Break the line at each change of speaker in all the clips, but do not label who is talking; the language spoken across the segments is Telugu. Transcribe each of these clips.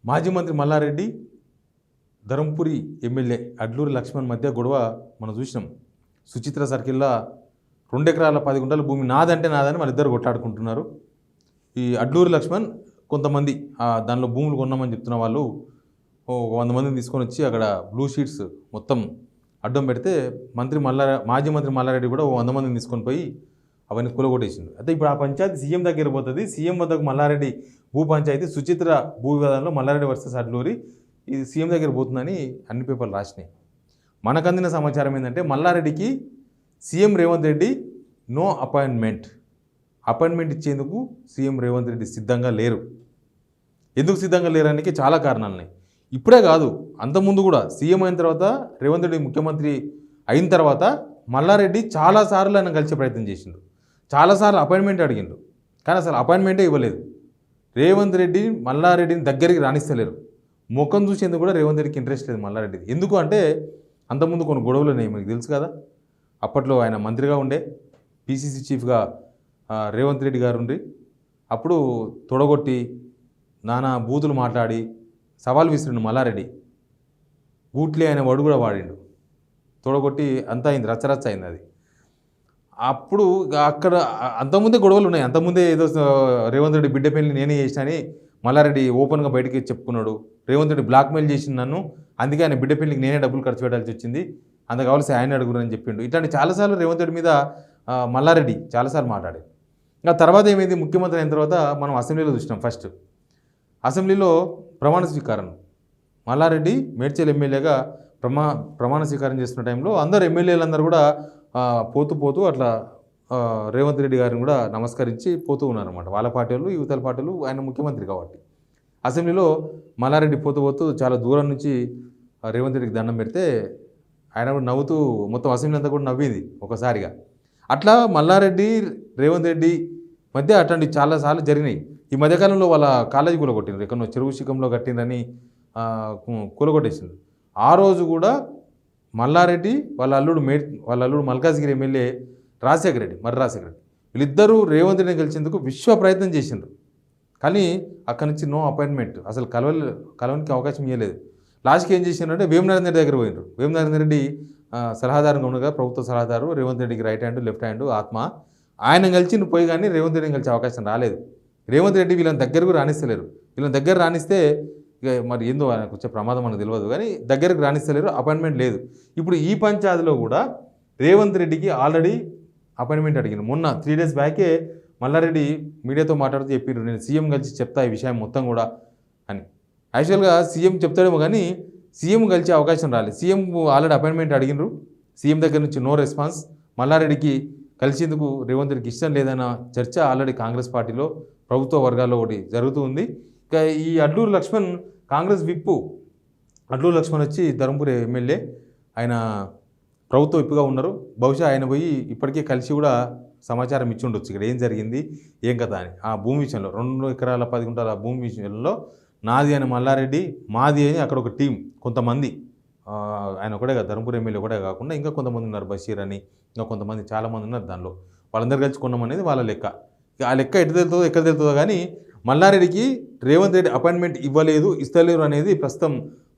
మాజీ మంత్రి మల్లారెడ్డి ధర్మపురి ఎమ్మెల్యే అడ్లూరి లక్ష్మణ్ మధ్య గొడవ మనం చూసినాం. సుచిత్ర సర్కిల్లో 2 ఎకరాల 10 గుంటల భూమి నాదంటే నాదని వాళ్ళిద్దరు కొట్లాడుకుంటున్నారు. ఈ అడ్లూరి లక్ష్మణ్ కొంతమంది దానిలో భూములు కొన్నామని చెప్తున్న వాళ్ళు 100 మందిని తీసుకొని వచ్చి అక్కడ బ్లూ షీట్స్ మొత్తం అడ్డం పెడితే మాజీ మంత్రి మల్లారెడ్డి కూడా 100 మందిని తీసుకొని పోయి అవన్నీ కూలగొట్టేసింది. అయితే ఇప్పుడు ఆ పంచాయతీ సీఎం దగ్గర పోతుంది. సీఎం వద్దకు మల్లారెడ్డి భూ పంచాయతీ సుచిత్ర భూ వివాదంలో మల్లారెడ్డి వర్సెస్ అడ్లూరి ఇది సీఎం దగ్గర పోతుందని అన్ని పేపర్లు రాసినాయి. మనకు అందిన సమాచారం ఏంటంటే మల్లారెడ్డికి CM Revanth Reddy no appointment ఇచ్చేందుకు సీఎం రేవంత్ రెడ్డి సిద్ధంగా లేరు. ఎందుకు సిద్ధంగా లేరానికి చాలా కారణాలు ఉన్నాయి. ఇప్పుడే కాదు, అంతకుముందు కూడా సీఎం అయిన తర్వాత రేవంత్ రెడ్డి ముఖ్యమంత్రి అయిన తర్వాత మల్లారెడ్డి చాలాసార్లు ఆయన కలిసే ప్రయత్నం చేసిండు. చాలాసార్లు అపాయింట్మెంట్ అడిగిండు, కానీ అసలు అపాయింట్మెంటే ఇవ్వలేదు. రేవంత్ రెడ్డి మల్లారెడ్డిని దగ్గరికి రాణిస్తలేరు. ముఖం చూసేందుకు కూడా రేవంత్ రెడ్డికి ఇంట్రెస్ట్ లేదు మల్లారెడ్డిది. ఎందుకు అంటే అంతకుముందు కొన్ని గొడవలు ఉన్నాయి, మీకు తెలుసు కదా. అప్పట్లో ఆయన మంత్రిగా ఉండే, పీసీసీ చీఫ్గా రేవంత్ రెడ్డి గారు ఉండి అప్పుడు తొడగొట్టి నానా బూతులు మాట్లాడి సవాల్ విసిరిండు మల్లారెడ్డి. గూట్లే ఆయన వాడు కూడా వాడిండు, తొడగొట్టి అంతా అయింది, రచ్చరచ్చ అయింది అది. అప్పుడు అక్కడ అంతకుముందే గొడవలు ఉన్నాయి. అంతకుముందే ఏదో రేవంత్ రెడ్డి బిడ్డ పెళ్లి నేనే చేసిన అని మల్లారెడ్డి ఓపెన్గా బయటికి చెప్పుకున్నాడు. రేవంత్ రెడ్డి బ్లాక్మెయిల్ చేసింది నన్ను, అందుకే ఆయన బిడ్డ పెళ్లికి నేనే డబ్బులు ఖర్చు పెట్టాల్సి వచ్చింది, అంత కావాల్సి ఆయన అడుగురని చెప్పిండు. ఇట్లాంటి చాలాసార్లు రేవంత్ రెడ్డి మీద మల్లారెడ్డి చాలాసార్లు మాట్లాడాడు. ఇంకా తర్వాత ఏమైంది, ముఖ్యమంత్రి అయిన తర్వాత మనం అసెంబ్లీలో చూసినాం. ఫస్ట్ అసెంబ్లీలో ప్రమాణ స్వీకారం మల్లారెడ్డి మేడ్చల్ ఎమ్మెల్యేగా ప్రమాణ స్వీకారం చేస్తున్న టైంలో అందరు ఎమ్మెల్యేలందరూ కూడా పోతూ అట్లా రేవంత్ రెడ్డి గారిని కూడా నమస్కరించి పోతూ ఉన్నారన్నమాట. వాళ్ళ పార్టీలు యువతల పార్టీలు, ఆయన ముఖ్యమంత్రి కాబట్టి. అసెంబ్లీలో మల్లారెడ్డి పోతూ చాలా దూరం నుంచి రేవంత్ రెడ్డికి దండం పెడితే ఆయన కూడా నవ్వుతూ మొత్తం అసెంబ్లీ అంతా కూడా నవ్వింది ఒకసారిగా. అట్లా మల్లారెడ్డి రేవంత్ రెడ్డి మధ్య అట్లాంటి చాలాసార్లు జరిగినాయి. ఈ మధ్యకాలంలో వాళ్ళ కాలేజీ కూలగొట్టిండ్రు, ఎక్కడో చెరువు శిఖంలో కట్టిందని కూలగొట్టేసిండ్రు. ఆ రోజు కూడా మల్లారెడ్డి వాళ్ళ అల్లుడు మల్కాజ్గిరి ఎమ్మెల్యే రాజశేఖర రెడ్డి వీళ్ళిద్దరూ రేవంత్ రెడ్డిని గెలిచేందుకు విశ్వ ప్రయత్నం చేసిండ్రు. కానీ అక్కడి నుంచి నో అపాయింట్మెంట్, అసలు కలవనికి అవకాశం ఇవ్వలేదు. లాస్ట్కి ఏం చేసిండ్రంటే వేమనరేంద్ర రెడ్డి దగ్గర పోయినారు. వేమనరేంద్ర రెడ్డి సలహాదారుగా ఉండగా, ప్రభుత్వ సలహాదారు, రేవంత్ రెడ్డికి రైట్ హ్యాండ్ లెఫ్ట్ హ్యాండ్ ఆత్మ. ఆయన కలిసి పోయి కానీ రేవంత్ రెడ్డిని కలిసే అవకాశం రాలేదు. రేవంత్ రెడ్డి వీళ్ళని దగ్గరకు రాణిస్తలేరు. వీళ్ళని దగ్గర రాణిస్తే ఇక మరి ఏందో ఆయనకు వచ్చే ప్రమాదం మనకు తెలియదు, కానీ దగ్గరకు రాణిస్తలేరు, అపాయింట్మెంట్ లేదు. ఇప్పుడు ఈ పంచాయతీలో కూడా రేవంత్ రెడ్డికి ఆల్రెడీ అపాయింట్మెంట్ అడిగింది. మొన్న 3 days బ్యాకే మల్లారెడ్డి మీడియాతో మాట్లాడుతూ చెప్పారు, నేను సీఎం కలిసి చెప్తా ఈ విషయం మొత్తం కూడా అని. యాక్చువల్గా సీఎం చెప్తాడేమో కానీ సీఎం కలిసే అవకాశం రాలేదు. సీఎం ఆల్రెడీ అపాయింట్మెంట్ అడిగినరు, సీఎం దగ్గర నుంచి నో రెస్పాన్స్. మల్లారెడ్డికి కలిసేందుకు రేవంత్ రెడ్డికి ఇష్టం లేదన్న చర్చ ఆల్రెడీ కాంగ్రెస్ పార్టీలో ప్రభుత్వ వర్గాల్లో ఒకటి జరుగుతూ ఉంది. ఇక ఈ అడ్లూరి లక్ష్మణ్ కాంగ్రెస్ విప్పు అడ్లూరి లక్ష్మణ్ వచ్చి ధర్మపురి ఎమ్మెల్యే, ఆయన ప్రభుత్వ విప్పుగా ఉన్నారు. బహుశా ఆయన పోయి ఇప్పటికే కలిసి కూడా సమాచారం ఇచ్చి ఉండొచ్చు ఇక్కడ ఏం జరిగింది ఏం కథ అని. ఆ భూమి విషయంలో 2 ఎకరాల 10 గుంటల భూమి విషయంలో నాది అని మల్లారెడ్డి, మాది అని అక్కడ ఒక టీం కొంతమంది, ఆయన ఒకటే కాదు, ధర్మపురి ఎమ్మెల్యే ఒకటే కాకుండా ఇంకా కొంతమంది ఉన్నారు, బషీర్ అని ఇంకా కొంతమంది చాలామంది ఉన్నారు. దానిలో వాళ్ళందరూ కలిసి కొన్నామనేది వాళ్ళ లెక్క. ఆ లెక్క ఎక్కడ తెలుతుందో కానీ మల్లారెడ్డికి రేవంత్ రెడ్డి అపాయింట్మెంట్ ఇవ్వలేదు, ఇస్తలేరు అనేది ప్రస్తుతం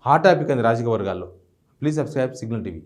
హాట్ టాపిక్ అంది రాజకీయ వర్గాల్లో. Please subscribe signal TV.